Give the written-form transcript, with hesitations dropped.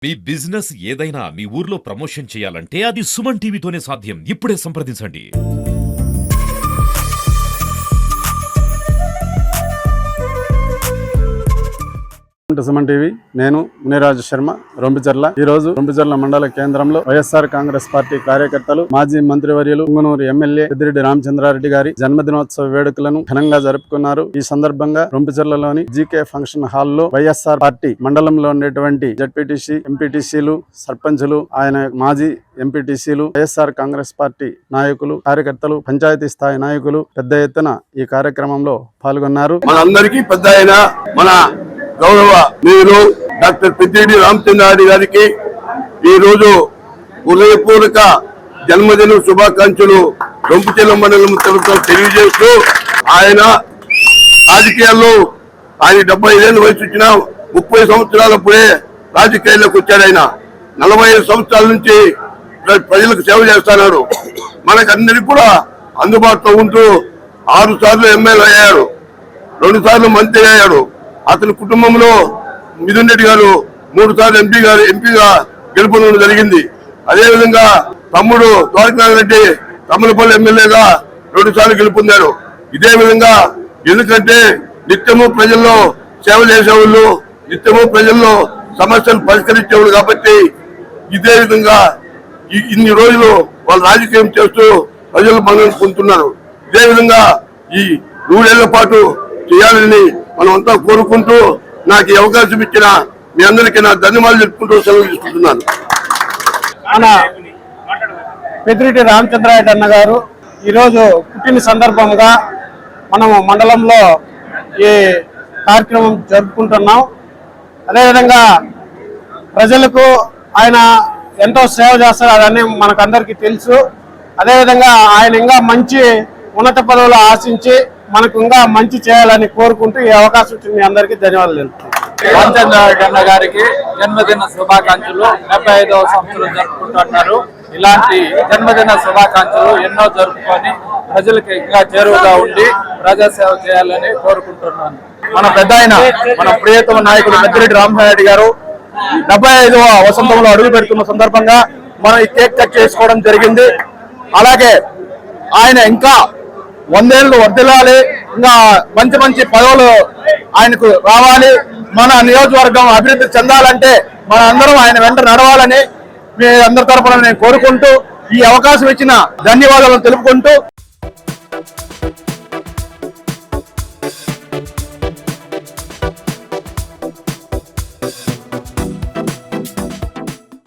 మీ business ఏదైనా మీ ఊర్లో promotion చేయాలంటే అది సుమన్ టీవీతోనే సాధ్యం. ఇప్పుడే సంప్రదించండి. సుమన్ టీవీ నేను మునిరాజు శర్మ రొంపిచెర్ల. ఈ రోజు రొంపిచెర్ల మండల కేంద్రంలో వైఎస్ఆర్ కాంగ్రెస్ పార్టీ కార్యకర్తలు మాజీ మంత్రివర్యులు పుంగనూరు ఎమ్మెల్యే పెద్దిరెడ్డి రామచంద్రారెడ్డి గారి జన్మదినోత్సవ వేడుకలను ఘనంగా జరుపుకున్నారు. ఈ సందర్భంగా రొంపిచెర్లలోని జీకే ఫంక్షన్ హాల్లో వైఎస్ఆర్ పార్టీ మండలంలో ఉండేటువంటి జడ్పీటీసీ ఎంపీటీసీలు సర్పంచులు ఆయన మాజీ ఎంపీటీసీలు వైఎస్ఆర్ కాంగ్రెస్ పార్టీ నాయకులు కార్యకర్తలు పంచాయతీ స్థాయి నాయకులు పెద్ద ఎత్తున ఈ కార్యక్రమంలో పాల్గొన్నారు. మనందరికీ పెద్ద అయిన మన గౌరవ మీరు డాక్టర్ పెద్దిరెడ్డి రామచంద్రారెడ్డి గారికి ఈ రోజు హృదయపూర్వక జన్మదిన శుభాకాంక్షలు రొంపిచెర్ల మండలం తరఫున తెలియజేస్తూ ఆయన రాజకీయాల్లో ఆయన 75 ఏళ్ళ వయసు వచ్చిన 30 సంవత్సరాలప్పుడే రాజకీయాల్లోకి వచ్చాడు. ఆయన 45 సంవత్సరాల నుంచి ప్రజలకు సేవ చేస్తున్నాడు. మనకందరికీ కూడా అందుబాటులో ఉంటూ 6 సార్లు ఎమ్మెల్యే అయ్యాడు, 2 సార్లు మంత్రి అయ్యాడు. అతని కుటుంబంలో మిథున్ రెడ్డి గారు 3 సార్లు ఎంపీగా గెలుపొందడం జరిగింది. అదేవిధంగా తమ్ముడు ద్వారకానాథ్ రెడ్డి తమ్మలపల్లి ఎమ్మెల్యేగా 2 సార్లు గెలుపొందారు. ఇదే విధంగా ఎందుకంటే నిత్యము ప్రజల్లో సేవ చేసేవాళ్ళు, నిత్యము ప్రజల్లో సమస్యలు పరిష్కరించేవాళ్ళు కాబట్టి ఇదే విధంగా ఇన్ని రోజులు వాళ్ళు రాజకీయం చేస్తూ ప్రజలు మన్నన పొందుతున్నారు. ఇదే విధంగా ఈ 3 ఏళ్ల పాటు చేయాలని మనం అంతా కోరుకుంటూ నాకు ఈ అవకాశం ఇచ్చిన మీ అందరికీ నా ధన్యవాదాలు చెప్పుకుంటూ సెలవు తీసుకుంటున్నాను. మన పెద్దిరెడ్డి రామచంద్రారెడ్డి అన్న గారు ఈరోజు పుట్టిన సందర్భంగా మనము మండలంలో ఈ కార్యక్రమం జరుపుకుంటున్నాం. అదేవిధంగా ప్రజలకు ఆయన ఎంతో సేవ చేస్తారు, అదన్నీ మనకందరికీ తెలుసు. అదేవిధంగా ఆయన ఇంకా మంచి ఉన్నత పదవులు ఆశించి మనకు ఇంకా మంచి చేయాలని కోరుకుంటూ ఈ అవకాశం ఇచ్చిన మీ అందరికీ ధన్యవాదాలు తెలుపుతున్నాను. రామచంద్రారెడ్డి అన్న గారికి జన్మదిన శుభాకాంక్షలు. 75వ సంవత్సరం జరుపుకుంటున్నారు. ఇలాంటి జన్మదిన శుభాకాంక్షలు ఎన్నో జరుపుకొని ప్రజలకు ఇంకా చేరువుగా ఉండి ప్రజాసేవ చేయాలని కోరుకుంటున్నాను. మన పెద్ద ఆయన మన ప్రియతమ నాయకుడు పెద్దిరెడ్డి రామచంద్రారెడ్డి గారు 75వ వసంతంలో అడుగు పెడుతున్న సందర్భంగా మనం ఈ కేక్ కట్ చేసుకోవడం జరిగింది. అలాగే ఆయన ఇంకా 100 ఏళ్ళు వర్ధిల్లాలి, ఇంకా మంచి మంచి పదవులు ఆయనకు రావాలి, మన నియోజకవర్గం అభివృద్ధి చెందాలంటే మన అందరం ఆయన వెంట నడవాలని మీ అందరి తరపున నేను కోరుకుంటూ ఈ అవకాశం ఇచ్చిన ధన్యవాదాలను తెలుపుకుంటూ